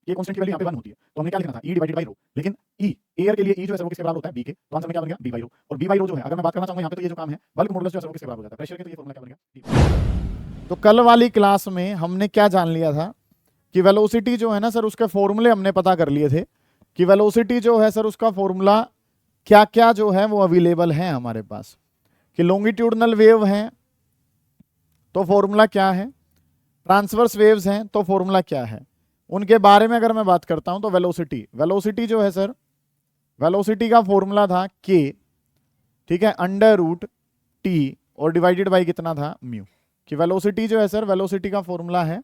कि कांस्टेंट की वैल्यू यहाँ पे 1 होती है, तो हमने क्या लिखना था ई डिवाइडेड बाई रो, लेकिन ई एयर के लिए ई जो है वो किसके बराबर होता है बी के, तो आंसर में क्या बन गया बी बाई रो। और बी बाई रो जो है अगर मैं बात करना चाहूंगा यहाँ पे तो ये जो काम है बल्क मॉडुलस जो है वो किसके बराबर हो जाता है प्रेशर के, तो ये फॉर्मूला क्या बन गया। तो कल वाली क्लास में हमने क्या जान लिया था कि वेलोसिटी जो है ना सर उसके फॉर्मूले हमने पता कर लिए थे कि वेलोसिटी जो है सर उसका फॉर्मूला क्या क्या जो है वो अवेलेबल है हमारे पास, कि लॉन्गिट्यूडनल वेव है तो फॉर्मूला क्या है, ट्रांसवर्स वेव्स हैं तो फॉर्मूला क्या है, उनके बारे में अगर मैं बात करता हूं तो वेलोसिटी जो है सर, वेलोसिटी का फॉर्मूला था के, ठीक है, अंडर रूट टी और डिवाइडेड बाई कितना था म्यू, कि वेलोसिटी जो है सर वेलोसिटी का फॉर्मूला है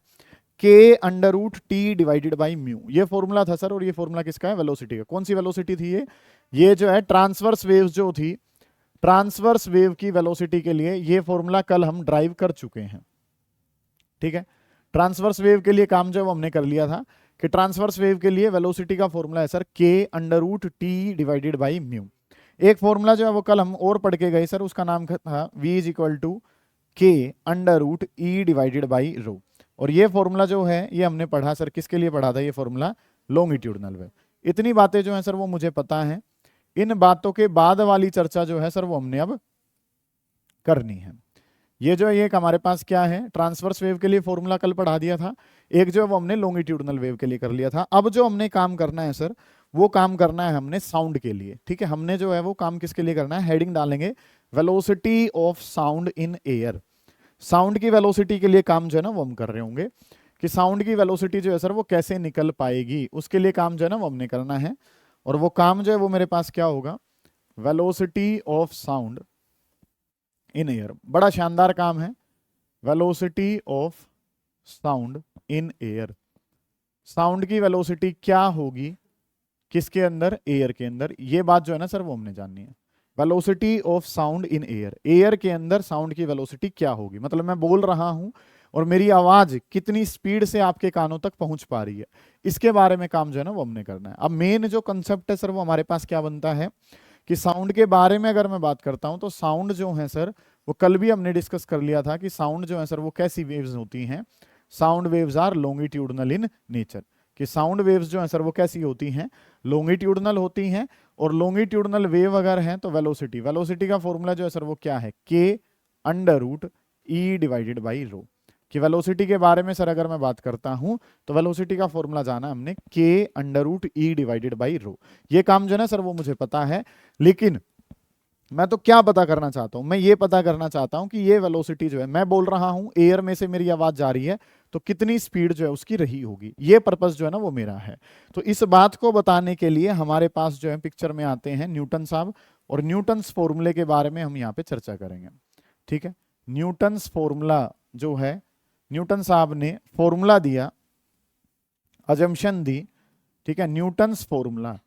के under root T divided by mu, ये फॉर्मूला था सर। और ये फॉर्मूला किसका है, वेलोसिटी का। कौन सी वेलोसिटी थी ये जो है ट्रांसवर्स वेव्स जो थी, ट्रांसवर्स वेव की वेलोसिटी के लिए ये फॉर्मूला कल हम ड्राइव कर चुके हैं, ठीक है। ट्रांसवर्स वेव के लिए काम जो हमने कर लिया था कि ट्रांसवर्स वेव के लिए वेलोसिटी का फॉर्मूला है सर के under root T divided by mu. एक फॉर्मूला जो है वो कल हम और पढ़ के गए सर, उसका नाम था v इज इक्वल टू के under root E divided by rho. और ये फॉर्मूला जो है ये हमने पढ़ा सर, किसके लिए पढ़ा था ये फॉर्मूला, लॉन्गिट्यूडनल वेव। इतनी बातें जो है सर वो मुझे पता है, इन बातों के बाद वाली चर्चा जो है सर वो हमने अब करनी है। ये जो है एक हमारे पास क्या है, ट्रांसवर्स वेव के लिए फॉर्मूला कल पढ़ा दिया था, एक जो है वो हमने लॉन्गिट्यूडनल वेव के लिए कर लिया था। अब जो हमने काम करना है सर वो काम करना है हमने साउंड के लिए, ठीक है। हमने जो है वो काम किसके लिए करना है, हेडिंग डालेंगे velocity of sound in air. Sound की वेलोसिटी के लिए काम जो है ना वो हम कर रहे होंगे कि साउंड की वेलोसिटी जो है सर वो कैसे निकल पाएगी, उसके लिए काम जो है ना वो हमने करना है। और वो काम जो है वो मेरे पास क्या होगा, velocity of sound in air. बड़ा शानदार काम है, velocity of sound in air. Sound की वेलोसिटी क्या होगी किसके अंदर, एयर के अंदर। ये बात जो है ना सर वो हमने जाननी है, velocity of sound in air. Air के अंदर साउंड की वेलोसिटी क्या होगी, मतलब मैं बोल रहा हूं और मेरी आवाज कितनी स्पीड से आपके कानों तक पहुंच पा रही है, इसके बारे में काम जो है ना वो हमने करना है। अब मेन जो कंसेप्ट है सर वो हमारे पास क्या बनता है कि साउंड के बारे में अगर मैं बात करता हूं तो साउंड जो है सर वो कल भी हमने डिस्कस कर लिया था कि साउंड जो है सर वो कैसी वेव्स होती हैं। Sound waves are longitudinal in nature, कि साउंड वेव्स जो है सर वो कैसी होती हैं, लॉन्गिट्यूडनल होती हैं। और लॉन्गिट्यूडनल वेव अगर है तो वेलोसिटी का फॉर्मूला जो है सर वो क्या है, के under root E divided by rho. कि वेलोसिटी के बारे में सर अगर मैं बात करता हूं तो वेलोसिटी का फॉर्मूला जाना हमने के under root E divided by rho. ये काम जो है ना सर वो मुझे पता है, लेकिन मैं तो क्या पता करना चाहता हूं, मैं ये पता करना चाहता हूं कि ये वेलोसिटी जो है मैं बोल रहा हूं एयर में से मेरी आवाज जा रही है तो कितनी स्पीड जो है उसकी रही होगी, ये पर्पस जो है ना वो मेरा है। तो इस बात को बताने के लिए हमारे पास जो है पिक्चर में आते हैं न्यूटन साहब, और न्यूटन्स फॉर्मूले के बारे में हम यहाँ पे चर्चा करेंगे, ठीक है। न्यूटन्स फॉर्मूला जो है, न्यूटन साहब ने फॉर्मूला दिया, अजम्पशन दी, ठीक है, न्यूटन्स फॉर्मूला,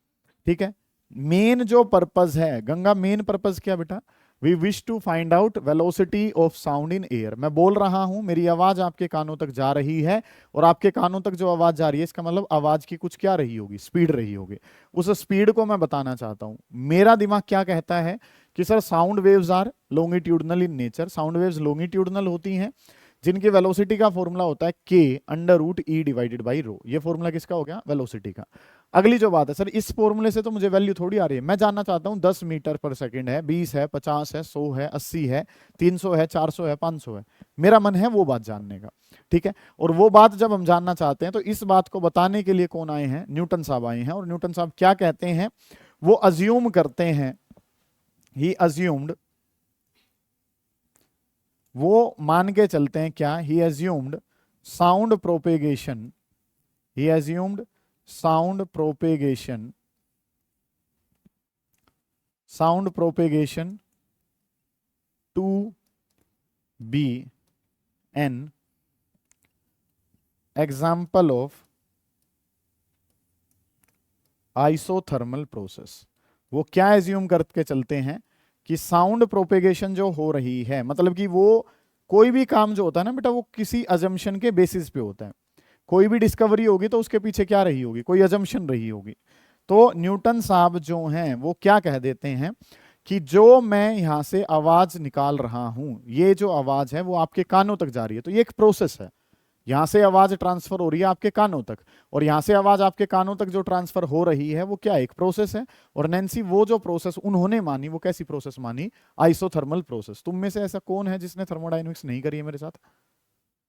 ठीक है। मेन जो पर्पस है गंगा, मेन पर्पस क्या बेटा, we wish to find out velocity of sound in air. मैं बोल रहा हूं मेरी आवाज आपके कानों तक जा रही है, और आपके कानों तक जो आवाज जा रही है इसका मतलब आवाज की कुछ क्या रही होगी, स्पीड रही होगी। उस स्पीड को मैं बताना चाहता हूं। मेरा दिमाग क्या कहता है कि sir sound waves are longitudinal in nature, sound waves longitudinal होती हैं जिनकी वेलोसिटी का फॉर्मूला होता है के under root E divided by rho. ये फॉर्मूला किसका हो गया, वेलोसिटी का। अगली जो बात है सर, इस फॉर्मूले से तो मुझे वैल्यू थोड़ी आ रही है, मैं जानना चाहता हूं 10 मीटर पर सेकंड है, 20 है, 50 है, 100 है, 80 है, 300 है, 400 है, 500 है। मेरा मन है वो बात जानने का, ठीक है। और वो बात जब हम जानना चाहते हैं तो इस बात को बताने के लिए कौन आए हैं, न्यूटन साहब आए हैं। और न्यूटन साहब क्या कहते हैं, वो अज्यूम करते हैं, ही अज्यूम्ड, वो मान के चलते हैं क्या, he assumed sound propagation, he assumed sound propagation, sound propagation to be an example of isothermal process. वो क्या एज्यूम करके चलते हैं कि साउंड प्रोपेगेशन जो हो रही है, मतलब कि वो कोई भी काम जो होता है ना बेटा वो किसी अजम्पशन के बेसिस पे होता है। कोई भी डिस्कवरी होगी तो उसके पीछे क्या रही होगी, कोई अजम्पशन रही होगी। तो न्यूटन साहब जो हैं वो क्या कह देते हैं कि जो मैं यहां से आवाज निकाल रहा हूं, ये जो आवाज है वो आपके कानों तक जा रही है, तो ये एक प्रोसेस है, यहां से आवाज ट्रांसफर हो रही है आपके कानों तक, और यहां से आवाज आपके कानों तक जो ट्रांसफर हो रही है वो क्या एक प्रोसेस है। और नैन्सी वो जो प्रोसेस उन्होंने मानी वो कैसी प्रोसेस मानी, आइसोथर्मल प्रोसेस। तुम में से ऐसा कौन है जिसने थर्मोडायनेमिक्स नहीं करी है मेरे साथ,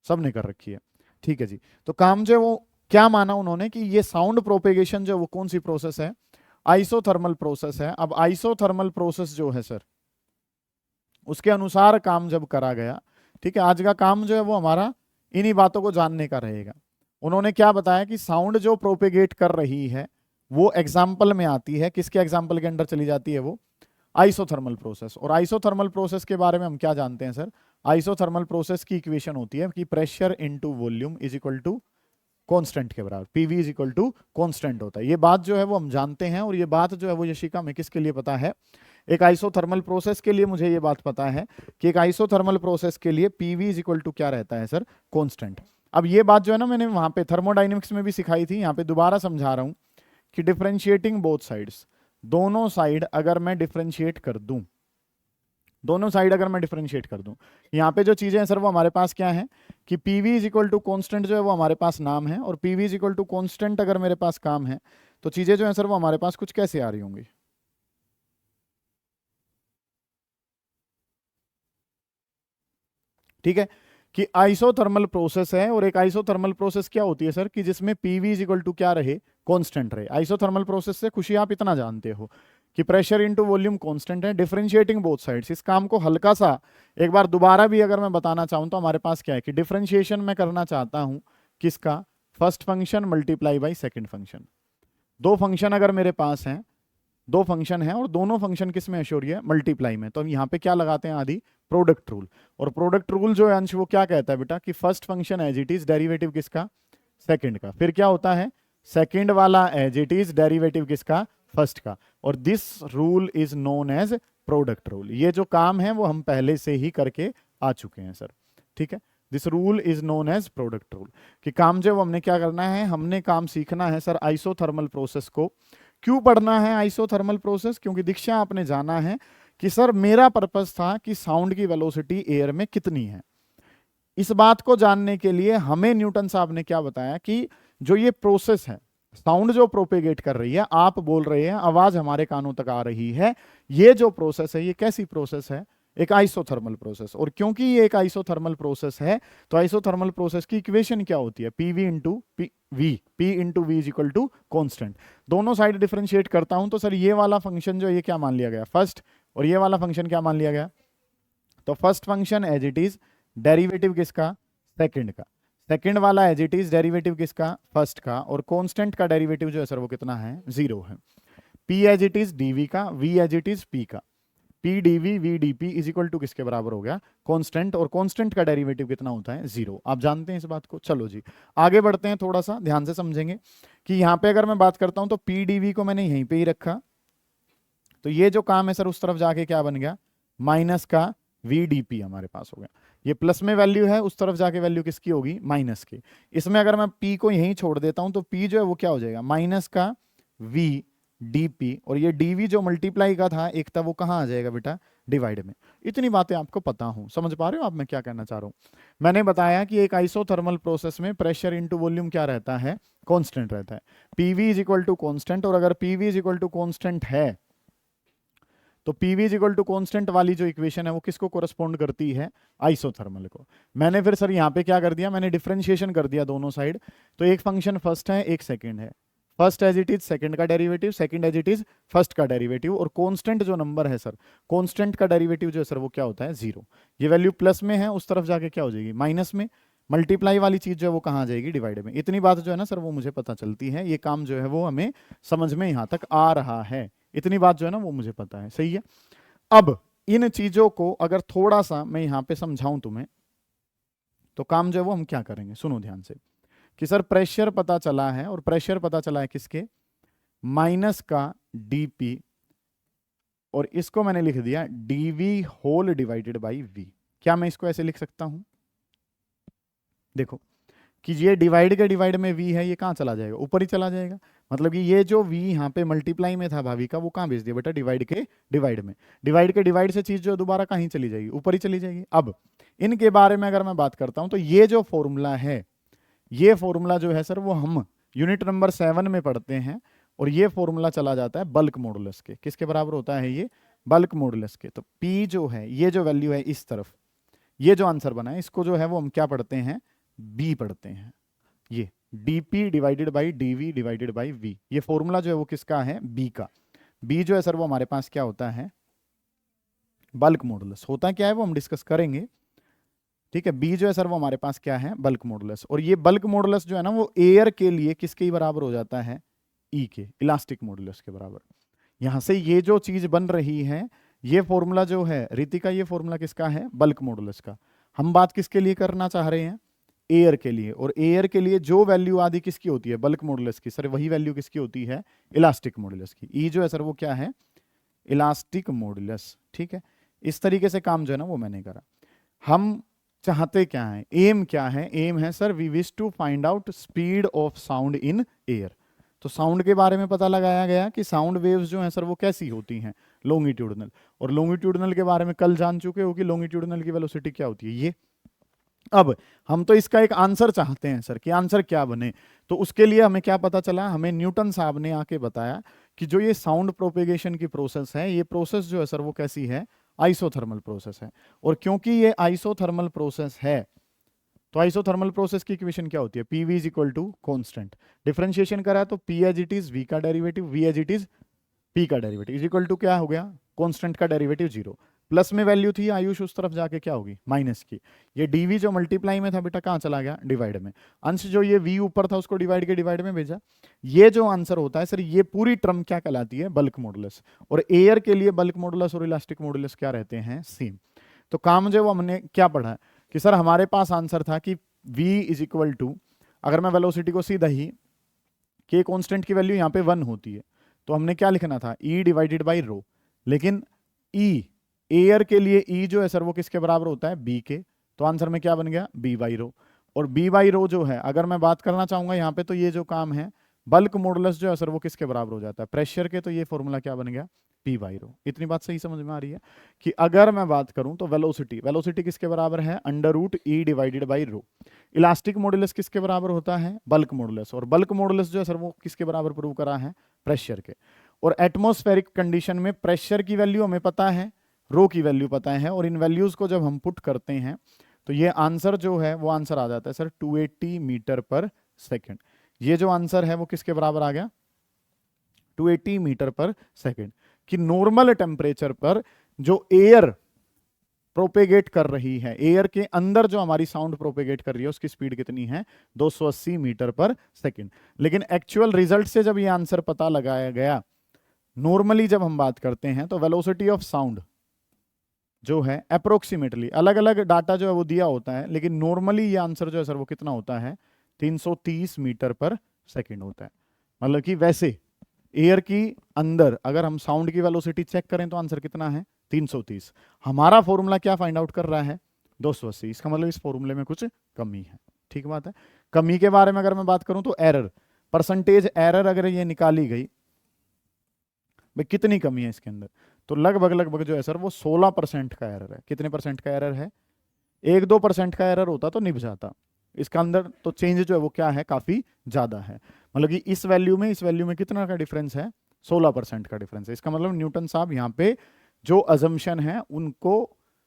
सबने कर रखी है, ठीक है जी। तो काम जो है वो क्या माना उन्होंने कि ये साउंड प्रोपेगेशन जो है वो कौन सी प्रोसेस है, आइसोथर्मल प्रोसेस है। अब आइसोथर्मल प्रोसेस जो है सर उसके अनुसार काम जब करा गया, ठीक है, आज का काम जो है वो हमारा इन्हीं बातों को जानने का रहेगा। उन्होंने क्या बताया कि साउंड जो प्रोपेगेट कर रही है वो एग्जाम्पल में आती है, किसके एग्जाम्पल के अंडर चली जाती है, वो आइसोथर्मल प्रोसेस। और आइसोथर्मल प्रोसेस के बारे में हम क्या जानते हैं सर, आइसोथर्मल प्रोसेस की इक्वेशन होती है कि pressure into volume is equal to constant के बराबर, PV is equal to constant होता है। ये बात जो है वो हम जानते हैं, और ये बात जो है वो यशिका में किसके लिए पता है, एक आइसोथर्मल प्रोसेस के लिए मुझे ये बात पता है कि एक आइसोथर्मल प्रोसेस के लिए पीवी इज इक्वल टू क्या रहता है सर, कांस्टेंट। अब ये बात जो है ना मैंने वहां पे थर्मोडायनेमिक्स में भी सिखाई थी, यहाँ पे दोबारा समझा रहा हूं कि डिफरेंशिएटिंग बोथ साइड्स, दोनों साइड अगर मैं डिफरेंशिएट कर दूं, दोनों साइड अगर मैं डिफरेंशिएट कर दूं, यहाँ पे जो चीजें हैं सर वो हमारे पास क्या है कि PV is equal to constant जो है वो हमारे पास नाम है, और PV is equal to constant अगर मेरे पास काम है तो चीजें जो है सर वो हमारे पास कुछ कैसे आ रही होंगी। ठीक है, कि आइसोथर्मल प्रोसेस है, और एक आइसोथर्मल प्रोसेस क्या होती है सर कि जिसमें पीवी इज इक्वल टू क्या रहे, कांस्टेंट रहे। आइसोथर्मल प्रोसेस से खुशी आप इतना जानते हो कि प्रेशर इनटू वॉल्यूम कांस्टेंट है, डिफरेंशिएटिंग बोथ साइड्स। इस काम को हल्का सा एक बार दोबारा भी अगर मैं बताना चाहूं तो हमारे पास क्या है कि डिफरेंशिएशन मैं करना चाहता हूं किसका, first function multiply by second function. दो फंक्शन अगर मेरे पास हैं, दो फंक्शन है और दोनों फंक्शन किस में हो रही है, मल्टीप्लाई में, तो हम यहाँ पे क्या लगाते हैं आदि, प्रोडक्ट रूल। और प्रोडक्ट रूल जो है अंश वो क्या कहता है बेटा कि first function as it is derivative किसका, सेकंड का, फिर क्या होता है सेकंड वाला एज इट इज डेरिवेटिव किसका, फर्स्ट का। और this rule is known as product rule. ये जो काम है वो हम पहले से ही करके आ चुके हैं सर, ठीक है। This rule is known as product rule. कि काम जो हमने क्या करना है, हमने काम सीखना है सर आइसोथर्मल प्रोसेस को। क्यों पढ़ना है आइसोथर्मल प्रोसेस, क्योंकि दीक्षा आपने जाना है कि सर मेरा पर्पस था कि साउंड की वेलोसिटी एयर में कितनी है। इस बात को जानने के लिए हमें न्यूटन साहब ने क्या बताया कि जो ये प्रोसेस है, साउंड जो प्रोपेगेट कर रही है, आप बोल रहे हैं, आवाज हमारे कानों तक आ रही है, ये जो प्रोसेस है ये कैसी प्रोसेस है, एक आइसोथर्मल प्रोसेस। और क्योंकि ये एक आइसोथर्मल प्रोसेस है तो आइसोथर्मल प्रोसेस की इक्वेशन क्या होती है, PV into V, P into V is equal to constant. दोनों साइड डिफरेंशिएट करता हूं तो सर ये वाला फंक्शन जो ये क्या मान लिया गया, फर्स्ट, और ये वाला फंक्शन क्या मान लिया गया, तो first function as it is derivative किसका, सेकंड का, सेकंड वाला एज इट इज डेरिवेटिव किसका, फर्स्ट का, और कांस्टेंट का डेरिवेटिव जो है सर वो कितना है, 0 है। P as it is d v का, v as it is P का, p d v v d p is equal to किसके बराबर हो गया, कांस्टेंट, और कांस्टेंट का डेरिवेटिव कितना होता है, 0। आप जानते हैं इस बात को। चलो जी आगे बढ़ते हैं, थोड़ा सा ध्यान से समझेंगे कि यहां पे अगर मैं बात करता हूं तो पी डीवी को मैंने यहीं पे ही रखा, तो ये जो काम है सर उस तरफ जाके क्या बन गया, माइनस का वी डी पी हमारे पास हो गया। ये प्लस में वैल्यू है, उस तरफ जाके वैल्यू किसकी होगी, माइनस की। इसमें अगर मैं पी को यहीं छोड़ देता हूं तो पी जो है वो क्या हो जाएगा, माइनस का वी डीपी, और ये डीवी जो मल्टीप्लाई का था एक था वो कहाँ आ जाएगा बेटा, डिवाइड में। इतनी बातें आपको पता हो, समझ पा रहे हो आप मैं क्या कहना चाह रहा हूं। मैंने बताया कि एक आइसोथर्मल प्रोसेस में प्रेशर इनटू वॉल्यूम क्या रहता है, कांस्टेंट रहता है, PV is equal to constant. और अगर PV is equal to constant है तो PV is equal to constant वाली जो इक्वेशन है वो किसको कोरस्पॉन्ड करती है, आइसोथर्मल को। मैंने फिर सर यहाँ पे क्या कर दिया, मैंने डिफरेंशिएशन कर दिया दोनों साइड। तो एक फंक्शन फर्स्ट है, एक सेकंड है, first as it is second का derivative, second as it is first का डेरिवेटिव, और कांस्टेंट जो नंबर है सर, कांस्टेंट का डेरिवेटिव जो है सर वो क्या होता है, 0। ये वैल्यू प्लस में है, उस तरफ जाके क्या हो जाएगी, माइनस में। मल्टीप्लाई वाली चीज जो है वो कहाँ आ जाएगी, डिवाइड में। इतनी बात जो है ना सर वो मुझे पता चलती है, ये काम जो है वो हमें समझ में यहाँ तक आ रहा है, इतनी बात जो है ना वो मुझे पता है, सही है। अब इन चीजों को अगर थोड़ा सा मैं यहाँ पे समझाऊं तुम्हें तो काम जो है वो हम क्या करेंगे, सुनो ध्यान से कि सर प्रेशर पता चला है, और प्रेशर पता चला है किसके, माइनस का डीपी, और इसको मैंने लिख दिया dV whole divided by V. क्या मैं इसको ऐसे लिख सकता हूं, देखो कि ये डिवाइड के डिवाइड में वी है, ये कहाँ चला जाएगा, ऊपर ही चला जाएगा। मतलब कि ये जो वी यहाँ पे मल्टीप्लाई में था भाभी का, वो कहाँ भेज दिया बेटा, डिवाइड के डिवाइड में। डिवाइड के डिवाइड से चीज जो दोबारा कहीं चली जाएगी, ऊपर ही चली जाएगी। अब इनके बारे में अगर मैं बात करता हूं तो ये जो फॉर्मूला है ये फॉर्मूला जो है सर वो हम यूनिट नंबर 7 में पढ़ते हैं, और ये फॉर्मूला चला जाता है बल्क मॉडुलस के। किसके बराबर होता है ये? बल्क मॉडुलस के। तो P जो है, ये जो वैल्यू है इस तरफ, ये जो आंसर बना है इसको जो है वो हम क्या पढ़ते हैं? B पढ़ते हैं। ये dP divided by dV divided by V, ये फॉर्मूला जो है वो किसका है? B का। B जो है सर वो हमारे पास क्या होता है? Bulk modulus. होता क्या है वो हम डिस्कस करेंगे, ठीक है। बी जो है सर वो हमारे पास क्या है? Bulk modulus. और ये बल्क मॉडुलस जो है ना वो एयर के लिए किसके बराबर हो जाता है? ई के, इलास्टिक मॉडुलस के बराबर। यहां से ये जो चीज बन रही है, ये फॉर्मूला जो है रितिका, ये फॉर्मूला किसका है? बल्क मॉडुलस का। हम बात किसके लिए करना चाह रहे हैं? एयर के लिए। और एयर के लिए जो वैल्यू आदि किसकी होती है? बल्क मॉडुलस की। सर वही वैल्यू किसकी होती है? इलास्टिक मॉडुलस की। ई जो है सर वो क्या है? इलास्टिक मॉडुलस, ठीक है। इस तरीके से काम जो है ना वो मैंने करा। हम चाहते क्या है? एम क्या है? एम है sir we wish to find out speed of sound in air. तो साउंड के बारे में पता लगाया गया कि साउंड वेव्स जो हैं सर वो कैसी होती हैं? लॉन्गिट्यूडनल। और लॉन्गिट्यूडनल के बारे में कल जान चुके हो कि लॉन्गिट्यूडनल की वेलोसिटी क्या होती है, ये। अब हम तो इसका एक आंसर चाहते हैं सर कि आंसर क्या बने। तो उसके लिए हमें क्या पता चला? हमें न्यूटन साहब ने आके बताया कि जो ये साउंड प्रोपेगेशन की प्रोसेस है, ये प्रोसेस जो है सर वो कैसी है? आइसोथर्मल प्रोसेस है। और क्योंकि ये आइसोथर्मल प्रोसेस है, तो आइसोथर्मल प्रोसेस की इक्वेशन क्या होती है? P V is equal to constant. Differentiation करा तो P as it is V का derivative, V as it is P का डेरिवेटिव इज इक्वल टू क्या हो गया? कॉन्स्टेंट का डेरिवेटिव 0। प्लस में वैल्यू थी आयुष, उस तरफ जाके क्या होगी? माइनस की। ये डीवी जो मल्टीप्लाई में था बेटा कहाँ चला गया? डिवाइड में। अंश जो ये वी ऊपर था उसको डिवाइड के डिवाइड में भेजा। ये जो आंसर होता है सर, ये पूरी टर्म क्या कहलाती है? Bulk modulus. और एयर के लिए बल्क मॉडुलस और इलास्टिक मॉडुलस क्या रहते हैं? सेम। तो काम जो वो हमने क्या पढ़ा कि सर हमारे पास आंसर था कि v इज इक्वल टू, अगर मैं वेलोसिटी को सीधा ही के कांस्टेंट की वैल्यू यहाँ पे 1 होती है, तो हमने क्या लिखना था? e डिवाइडेड बाई रो। लेकिन e एयर के लिए e जो है सर वो किसके बराबर होता है? b के। तो आंसर में क्या बन गया? b by rho. और b बाई रो जो है, अगर मैं बात करना चाहूंगा यहाँ पे, तो ये जो काम है बल्क मॉडुलस जो है सर वो किसके बराबर हो जाता है? प्रेशर के। तो ये फॉर्मूला क्या बन गया? p by rho. इतनी बात सही समझ में आ रही है कि अगर मैं बात करूं तो वेलोसिटी, वेलोसिटी किसके बराबर है? Under root e divided by rho. Elastic modulus किसके बराबर होता है? Bulk modulus. और बल्क मॉडुलस जो है सर वो किसके बराबर प्रूव करा है? प्रेशर के। और एटमॉस्फेरिक कंडीशन में प्रेशर की वैल्यू हमें पता है, रो की वैल्यू पता है, और इन वैल्यूज को जब हम पुट करते हैं तो ये आंसर जो है वो आंसर आ जाता है सर 280 मीटर पर सेकेंड। ये जो आंसर है वो किसके बराबर आ गया? 280 मीटर पर सेकेंड। कि नॉर्मल टेम्परेचर पर जो एयर प्रोपेगेट कर रही है, एयर के अंदर जो हमारी साउंड प्रोपेगेट कर रही है, उसकी स्पीड कितनी है? 280 मीटर पर सेकेंड। लेकिन एक्चुअल रिजल्ट से जब ये आंसर पता लगाया गया, नॉर्मली जब हम बात करते हैं तो वेलोसिटी ऑफ साउंड जो है अप्रोक्सीमेटली, अलग अलग डाटा जो है वो दिया होता है, लेकिन नॉर्मली ये आंसर जो है सर वो कितना होता है? 330 मीटर पर सेकेंड होता है। मतलब कि वैसे एयर की अंदर अगर हम साउंड की वेलोसिटी चेक करें तो आंसर कितना है? 330। हमारा फॉर्मूला क्या फाइंड आउट कर रहा है? 280। इसका मतलब इस फॉर्मूले में कुछ कमी है। ठीक बात है। कमी के बारे में अगर मैं बात करूं तो एरर, परसेंटेज एरर अगर ये निकाली गई, भाई कितनी कमी है इसके अंदर, तो लगभग लगभग जो है सर वो 16% का एरर है। कितने परसेंट का एरर है? 1-2% का एरर होता तो निभ जाता। इसका अंदर तो चेंज जो है वो क्या है? काफी ज्यादा है। मतलब कि इस वैल्यू में, इस वैल्यू में कितना का डिफरेंस है? 16% का डिफरेंस है। इसका मतलब न्यूटन साहब यहाँ पे जो अजम्पशन है उनको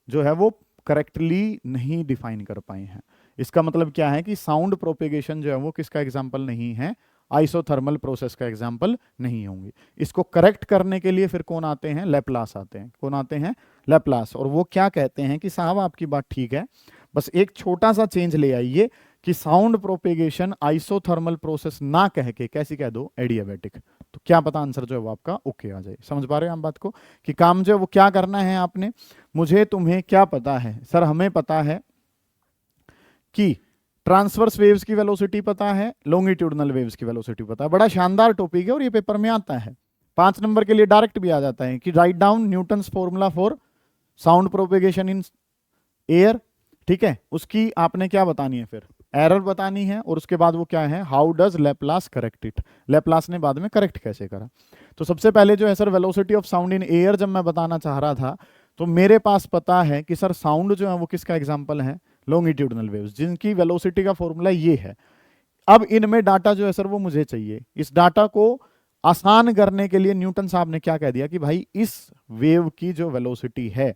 जो है वो करेक्टली नहीं डिफाइन कर पाए हैं। इसका मतलब क्या है कि साउंड प्रोपेगेशन जो है वो किसका एग्जाम्पल नहीं है? आइसोथर्मल प्रोसेस का एग्जाम्पल नहीं होंगे। इसको करेक्ट करने के लिए फिर कौन आते हैं? लैप्लास आते हैं। कौन आते हैं? लैप्लास। और वो क्या कहते हैं कि साहब आपकी बात ठीक है, बस एक छोटा सा चेंज ले आइए कि साउंड प्रोपेगेशन आइसोथर्मल प्रोसेस ना कह के कैसी कह दो? एडियाबैटिक। तो क्या पता आंसर जो है वो आपका ओके आ जाए। समझ पा रहे हैं हम बात को कि काम जो है वो क्या करना है आपने? मुझे तुम्हें क्या पता है? सर हमें पता है कि ट्रांसवर्स वेव्स की वेलोसिटी पता है, लॉन्गिट्यूडनल वेव्स की वेलोसिटी पता है। बड़ा शानदार टॉपिक है और ये पेपर में आता है। 5 नंबर के लिए डायरेक्ट भी आ जाता है कि write down Newton's formula for sound propagation in air. ठीक है, उसकी आपने क्या बतानी है? फिर एरर बतानी है, और उसके बाद वो क्या है? How does Laplace correct it. Laplace ने बाद में करेक्ट कैसे करा? तो सबसे पहले जो है sir velocity of sound in air जब मैं बताना चाह रहा था, तो मेरे पास पता है कि सर साउंड जो है वो किसका एग्जाम्पल है? लॉन्गिट्यूडनल वेव्स, जिनकी वेलोसिटी का फॉर्मूला ये है। अब इनमें डाटा जो है सर वो मुझे चाहिए। इस डाटा को आसान करने के लिए न्यूटन साहब ने क्या कह दिया कि भाई इस वेव की जो वेलोसिटी है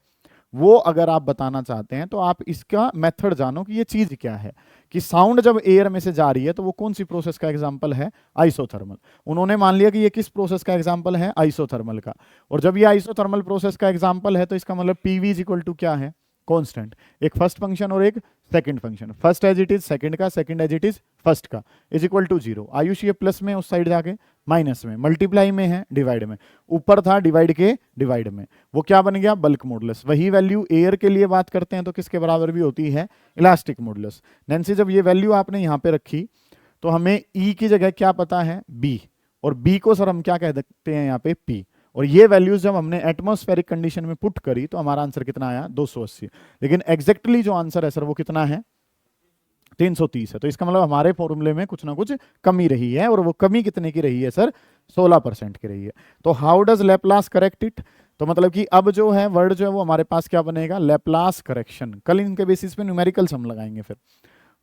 वो अगर आप बताना चाहते हैं तो आप इसका मेथड जानो कि ये चीज क्या है, कि साउंड जब एयर में से जा रही है तो वो कौन सी प्रोसेस का एग्जांपल है, आइसोथर्मल। उन्होंने मान लिया कि ये किस प्रोसेस का एग्जांपल है, आइसोथर्मल का। और जब ये आइसोथर्मल प्रोसेस का एग्जांपल है तो इसका मतलब पीवी इज इक्वल टू क्या है, कांस्टेंट। एक फर्स्ट फंक्शन और एक second function, first as it is second का, second as it is first का, इज इक्वल टू 0। आयुष ये प्लस में, उस साइड जाके माइनस में, मल्टीप्लाई में है, डिवाइड में, ऊपर था डिवाइड के डिवाइड में, वो क्या बन गया, बल्क मॉडुलस। वही वैल्यू एयर के लिए बात करते हैं तो किसके बराबर भी होती है, इलास्टिक मॉडुलस। नैन्सी जब ये वैल्यू आपने यहाँ पे रखी तो हमें ई की जगह क्या पता है, बी, और बी को सर हम क्या कह सकते हैं यहाँ पे, पी। और ये वैल्यूज जब हमने एटमॉस्फेरिक कंडीशन में पुट करी तो हमारा आंसर कितना आया, 280। लेकिन एग्जैक्टली जो आंसर है सर वो कितना है, 330 है। तो इसका मतलब हमारे फॉर्मूले में कुछ ना कुछ कमी रही है, और वो कमी कितने की रही है सर, 16% की रही है। तो how does Laplace correct it, तो मतलब कि अब जो है वर्ड जो है वो हमारे पास क्या बनेगा, लैप्लास करेक्शन। कल इनके बेसिस पे न्यूमेरिकल्स हम लगाएंगे। फिर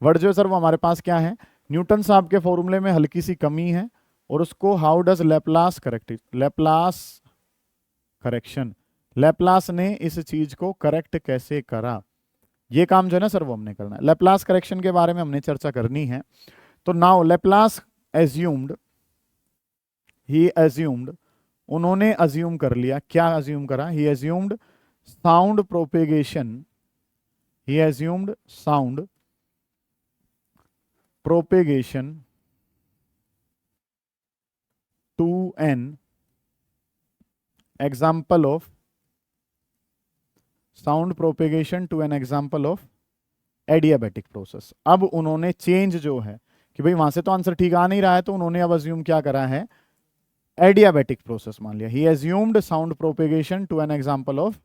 वर्ड जो है सर वो हमारे पास क्या है, न्यूटन साहब के फॉर्मूले में हल्की सी कमी है, और उसको how does Laplace correct it, Laplace correction, Laplace ने इस चीज को करेक्ट कैसे करा, ये काम जो है ना सर वो हमने करना है। लैप्लास करेक्शन के बारे में हमने चर्चा करनी है। तो now Laplace assumed, he assumed, उन्होंने अज्यूम कर लिया, क्या अज्यूम करा, he assumed sound propagation, he assumed sound propagation to an example of, sound propagation to an example of adiabatic process. अब उन्होंने चेंज जो है कि भाई वहां से तो आंसर ठीक आ नहीं रहा है, तो उन्होंने अब अज्यूम क्या करा है, एडियाबैटिक प्रोसेस मान लिया। He assumed sound propagation to an example of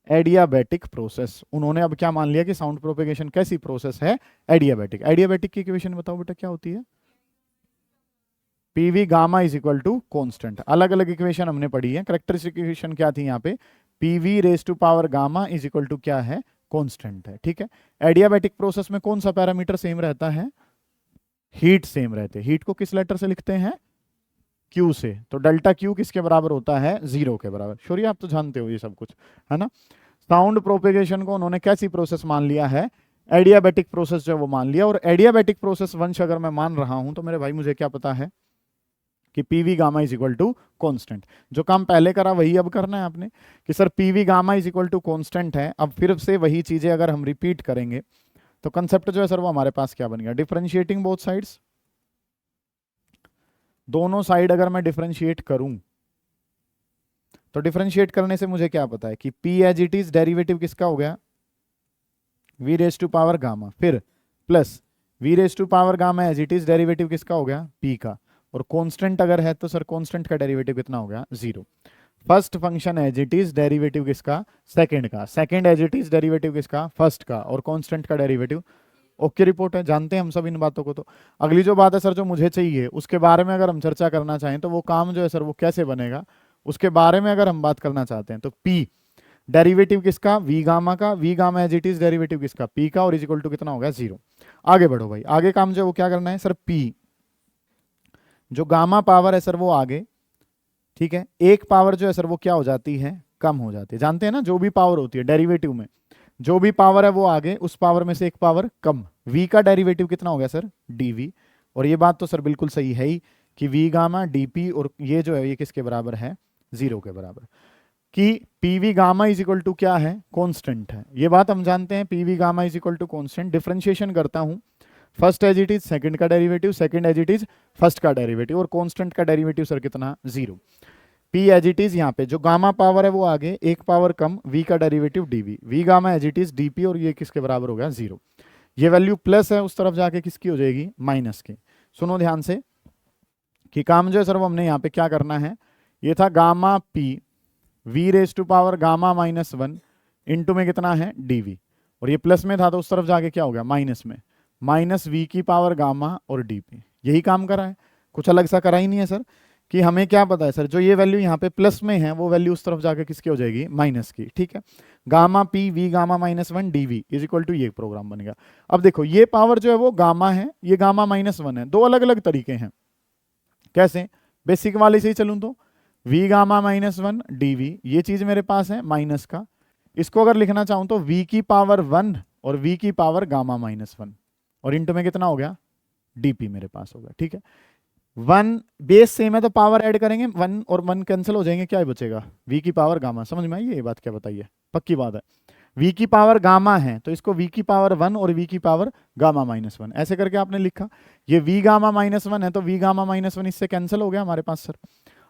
adiabatic process. उन्होंने अब क्या मान लिया कि साउंड प्रोपेगेशन कैसी प्रोसेस है, एडियाबैटिक। एडियाबैटिक की इक्वेशन बताओ बेटा क्या होती है, PV gamma is equal to constant. अलग अलग इक्वेशन हमने पढ़ी है, करेक्टरिस्टिक इक्वेशन क्या थी यहाँ पे, PV raise to power gamma is equal to क्या है, कांस्टेंट है, ठीक है। एडियाबैटिक प्रोसेस में कौन सा पैरामीटर सेम रहता है, हीट सेम रहते हैं। हीट को किस लेटर से लिखते हैं, क्यू से। तो डेल्टा क्यू किसके बराबर होता है, 0 के बराबर। शोरी आप तो जानते हो ये सब कुछ, है ना। साउंड प्रोपेगेशन को उन्होंने कैसी प्रोसेस मान लिया है, एडियाबैटिक प्रोसेस जो वो मान लिया। और एडियाबैटिक प्रोसेस वंश अगर मैं मान रहा हूं तो मेरे भाई मुझे क्या पता है कि PV gamma is equal to constant. जो काम पहले करा वही अब करना है आपने, कि sir PV gamma is equal to constant है। अब फिर से वही चीजें अगर हम रिपीट करेंगे तो कंसेप्ट जो है सर वो हमारे पास क्या बन गया, डिफरेंशिएटिंग बोथ साइड्स। दोनों साइड अगर मैं डिफरेंशिएट करूं तो डिफरेंशिएट करने से मुझे क्या पता है कि P as it is derivative किसका हो गया, V raise to power gamma, फिर plus V raise to power gamma as it is derivative किसका हो गया, पी का। और कांस्टेंट अगर है तो सर कांस्टेंट का डेरिवेटिव कितना हो गया, 0। First function as it is derivative किसका, सेकंड का, second as it is derivative किसका, फर्स्ट का, और कांस्टेंट का डेरिवेटिव। ओके रिपोर्ट है, जानते हैं हम सब इन बातों को। तो अगली जो बात है सर जो मुझे चाहिए उसके बारे में अगर हम चर्चा करना चाहें तो वो काम जो है सर वो कैसे बनेगा, उसके बारे में अगर हम बात करना चाहते हैं तो पी डेरिवेटिव किसका, वी गामा का, V gamma as it is derivative किसका, पी का, और इज इक्वल टू कितना हो गया, 0। आगे बढ़ो भाई, आगे काम जो है वो क्या करना है सर, पी जो गामा पावर है सर वो आगे, ठीक है। एक पावर जो है सर वो क्या हो जाती है, कम हो जाती है। जानते हैं ना जो भी पावर होती है डेरिवेटिव में, जो भी पावर है वो आगे, उस पावर में से एक पावर कम। v का डेरिवेटिव कितना हो गया सर, dv। और ये बात तो सर बिल्कुल सही है ही कि v गामा dp, और ये जो है ये किसके बराबर है, 0 के बराबर। कि pv gamma is equal to क्या है, कांस्टेंट है। ये बात हम जानते हैं, pv gamma is equal to constant. Differentiation करता हूं, first as it is second का derivative, second as it is first का डेरिवेटिव, और कांस्टेंट का डेरिवेटिव सर कितना, 0। P एज इट इज यहाँ पे जो गामा पावर है वो आगे, एक पावर कम, V का डेरिवेटिव dV, V gamma as it is dP, और ये किसके बराबर हो गया, 0। ये वैल्यू प्लस है, उस तरफ जाके किसकी हो जाएगी, माइनस की। सुनो ध्यान से कि काम जो है सर वो हमने यहाँ पे क्या करना है, ये था gamma P V raise to power gamma -1 into में कितना है, dV, और ये प्लस में था तो उस तरफ जाके क्या हो गया, माइनस में, माइनस V की पावर गामा और dP। यही काम करा है, कुछ अलग सा करा ही नहीं है सर। कि हमें क्या पता है सर, जो ये वैल्यू यहाँ पे प्लस में है वो वैल्यू उस तरफ जाके किसकी हो जाएगी, माइनस की। ठीक है, gamma P V gamma -1 dV is equal to ये प्रोग्राम बनेगा। अब देखो ये पावर जो है वो गामा है, ये गामा -1 है, दो अलग अलग तरीके हैं। कैसे, बेसिक वाले से ही चलूं तो v गामा -1 dv, ये चीज मेरे पास है माइनस का। इसको अगर लिखना चाहूं तो v की पावर 1 और v की पावर गामा -1 और इंटू में कितना हो गया, dp मेरे पास होगा। ठीक है, 1 बेस सेम है तो पावर ऐड करेंगे, 1 और 1 कैंसिल हो जाएंगे, क्या ही बचेगा, v की पावर गामा। समझ में आई ये बात, क्या बताइए, पक्की बात है। v की पावर गामा है तो इसको v की पावर 1 और v की पावर गामा -1 ऐसे करके आपने लिखा। ये v गामा -1 है तो v गामा -1 इससे कैंसिल हो गया हमारे पास सर।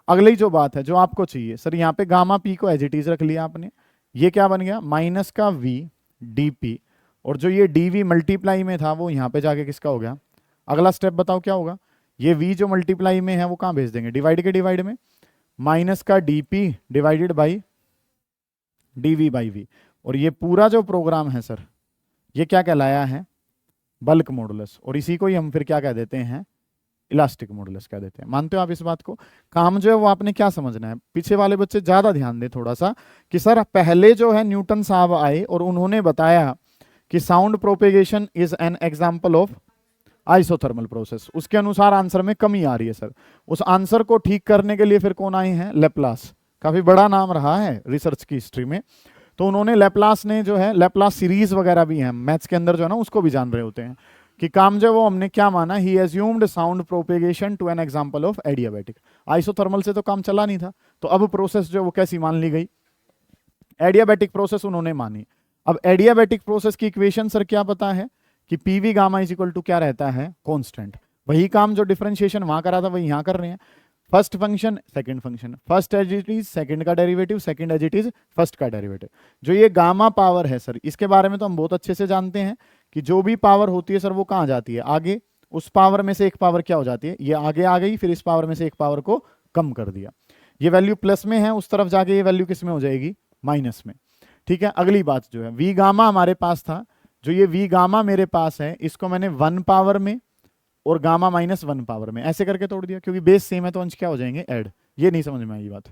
अगली जो बात है जो आपको चाहिए सर, यहाँ पे गामा पी को एज इट इज रख लिया आपने, ये क्या बन गया माइनस का v dp, और जो ये dv मल्टीप्लाई में था वो यहाँ पे जाके किसका हो गया। अगला स्टेप बताओ क्या होगा, ये v जो मल्टीप्लाई में है वो कहाँ भेज देंगे, डिवाइड के डिवाइड में, माइनस का dp divided by dv by v। और ये पूरा जो प्रोग्राम है सर ये क्या कहलाया है, बल्क मॉडुलस, और इसी को ही हम फिर क्या कह देते हैं, इलास्टिक मॉडुलस कह देते हैं। मानते हो आप इस बात को। काम जो है वो आपने क्या समझना है, पीछे वाले बच्चे ज्यादा ध्यान दें थोड़ा सा, कि सर पहले जो है न्यूटन साहब आए और उन्होंने बताया कि sound propagation is an example of isothermal process, उसके अनुसार आंसर में कमी आ रही है सर। उस आंसर को ठीक करने के लिए फिर कौन आए हैं, लेप्लास, काफी बड़ा नाम रहा है रिसर्च की हिस्ट्री में। तो उन्होंने लेप्लास ने जो है, लेप्लास सीरीज वगैरह भी है मैथ्स के अंदर जो है ना, उसको भी जान रहे होते हैं कि काम जो वो हमने क्या माना, he assumed sound propagation to an example of adiabatic. Isothermal से तो काम चला नहीं था, तो अब प्रोसेस जो वो कैसी मान ली गई, एडियाबैटिक प्रोसेस उन्होंने मानी। अब एडियाबैटिक प्रोसेस की इक्वेशन सर क्या पता है कि PV gamma is equal to क्या रहता है, कांस्टेंट। वही काम जो डिफरेंशिएशन वहां करा था वही यहां कर रहे हैं, first function second function, first as it is second का derivative, second as it is first का डेरिवेटिव। जो ये गामा पावर है सर, इसके बारे में तो हम बहुत अच्छे से जानते हैं कि जो भी पावर होती है सर वो कहाँ जाती है, आगे। उस पावर में से एक पावर क्या हो जाती है, ये आगे आ गई, फिर इस पावर में से एक पावर को कम कर दिया। ये वैल्यू प्लस में है, उस तरफ जाके ये वैल्यू किस में हो जाएगी, माइनस में। ठीक है, अगली बात जो है वी गामा हमारे पास था, जो ये वी गामा मेरे पास है इसको मैंने 1 पावर में और गामा -1 पावर में ऐसे करके तोड़ दिया, क्योंकि बेस सेम है तो अंश क्या हो जाएंगे, ऐड। ये नहीं समझ में आई बात,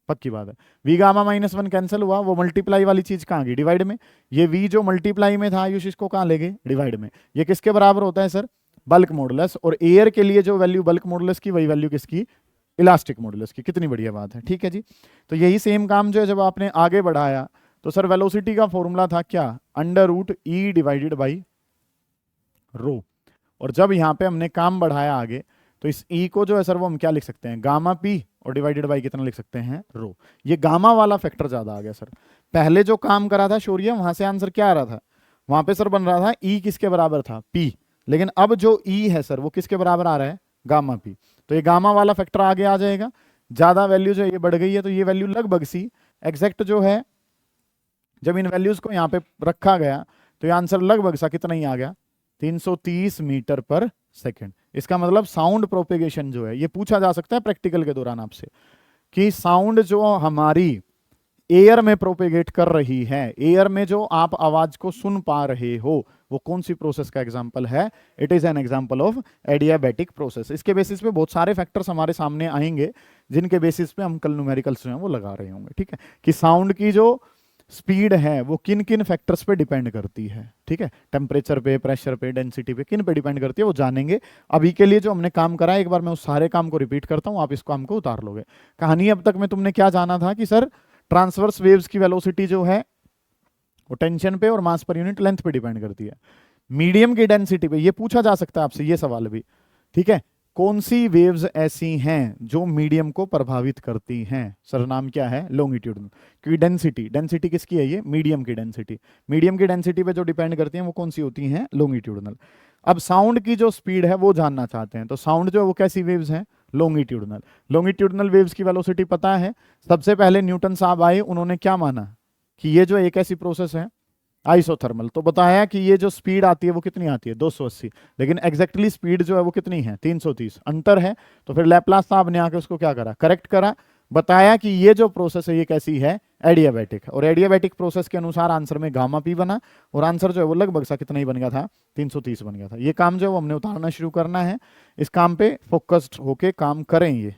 पक्की बात है। वी गामा -1 कैंसिल हुआ, वो मल्टीप्लाई वाली चीज कहाँ गई, डिवाइड में। ये वी जो मल्टीप्लाई में था आयुष, इसको कहाँ ले गए, डिवाइड में। ये किसके बराबर होता है सर, बल्क मॉडुलस। और एयर के लिए जो वैल्यू बल्क मॉडुलस की, वही वैल्यू किसकी, इलास्टिक मॉडुलस की। कितनी बढ़िया बात है। ठीक है जी, तो यही सेम काम जो है जब आपने आगे बढ़ाया तो सर वेलोसिटी का फॉर्मूला था क्या, √E डिवाइडेड बाई रो। और जब यहाँ पे हमने काम बढ़ाया आगे तो इस E को जो है सर वो हम क्या लिख सकते हैं, गामा P और डिवाइडेड बाई कितना लिख सकते हैं, रो। ये गामा वाला फैक्टर ज्यादा आ गया सर। पहले जो काम करा था शौर्य, वहां से आंसर क्या आ रहा था, वहां पे सर बन रहा था E किसके बराबर था, P। लेकिन अब जो E है सर वो किसके बराबर आ रहा है, गामा P। तो ये गामा वाला फैक्टर आगे आ जाएगा। ज्यादा वैल्यू जो है ये बढ़ गई है, तो ये वैल्यू लगभग सी एग्जैक्ट जो है, जब इन वैल्यूज को यहाँ पे रखा गया तो ये आंसर लगभग सा कितना ही आ गया, 330 मीटर पर सेकंड। इसका मतलब साउंड प्रोपेगेशन जो है, ये पूछा जा सकता है प्रैक्टिकल के दौरान आपसे, कि साउंड जो हमारी एयर में प्रोपेगेट कर रही है, एयर में जो आप आवाज को सुन पा रहे हो, वो कौन सी प्रोसेस का एग्जांपल है, it is an example of adiabatic process. इसके बेसिस पे बहुत सारे फैक्टर्स हमारे सामने आएंगे, जिनके बेसिस पे हम कल न्यूमेरिकल्स जो हैं वो लगा रहे होंगे। ठीक है, कि साउंड की जो स्पीड है वो किन किन फैक्टर्स पे डिपेंड करती है। ठीक है, टेम्परेचर पे, प्रेशर पे, डेंसिटी पे, किन पे डिपेंड करती है वो जानेंगे। अभी के लिए जो हमने काम करा है, एक बार मैं उस सारे काम को रिपीट करता हूं, आप इस काम को उतार लोगे। कहानी अब तक में तुमने क्या जाना था कि सर ट्रांसवर्स वेव्स की वेलोसिटी जो है वो टेंशन पे और मास पर यूनिट लेंथ पे डिपेंड करती है। मीडियम की डेंसिटी पे, ये पूछा जा सकता है आपसे ये सवाल भी। ठीक है, कौन सी वेव्स ऐसी हैं जो मीडियम को प्रभावित करती हैं, सर नाम क्या है, लॉन्गिट्यूडनल। क्योंकि डेंसिटी किसकी है, ये मीडियम की डेंसिटी। मीडियम की डेंसिटी पे जो डिपेंड करती हैं वो कौन सी होती हैं, लॉन्गिट्यूडनल। अब साउंड की जो स्पीड है वो जानना चाहते हैं, तो साउंड जो है वो कैसी वेव्स हैं, लॉन्गिट्यूडनल। लॉन्गिट्यूडनल वेव्स की वेलोसिटी पता है। सबसे पहले न्यूटन साहब आए, उन्होंने क्या माना कि ये जो एक ऐसी प्रोसेस है आइसोथर्मल, तो बताया कि ये जो स्पीड आती है वो कितनी आती है, 280। लेकिन एग्जैक्टली स्पीड जो है वो कितनी है, 330, अंतर है। तो फिर लैप्लास साहब ने आके उसको क्या करा, करेक्ट करा, बताया कि ये जो प्रोसेस है ये कैसी है, एडियाबैटिक। और एडियाबैटिक प्रोसेस के अनुसार आंसर में गामा पी बना, और आंसर जो है वो लगभग सा कितना ही बन गया था, 330 बन गया था। ये काम जो है वो हमने उतारना शुरू करना है। इस काम पे फोकस्ड होके काम करें ये।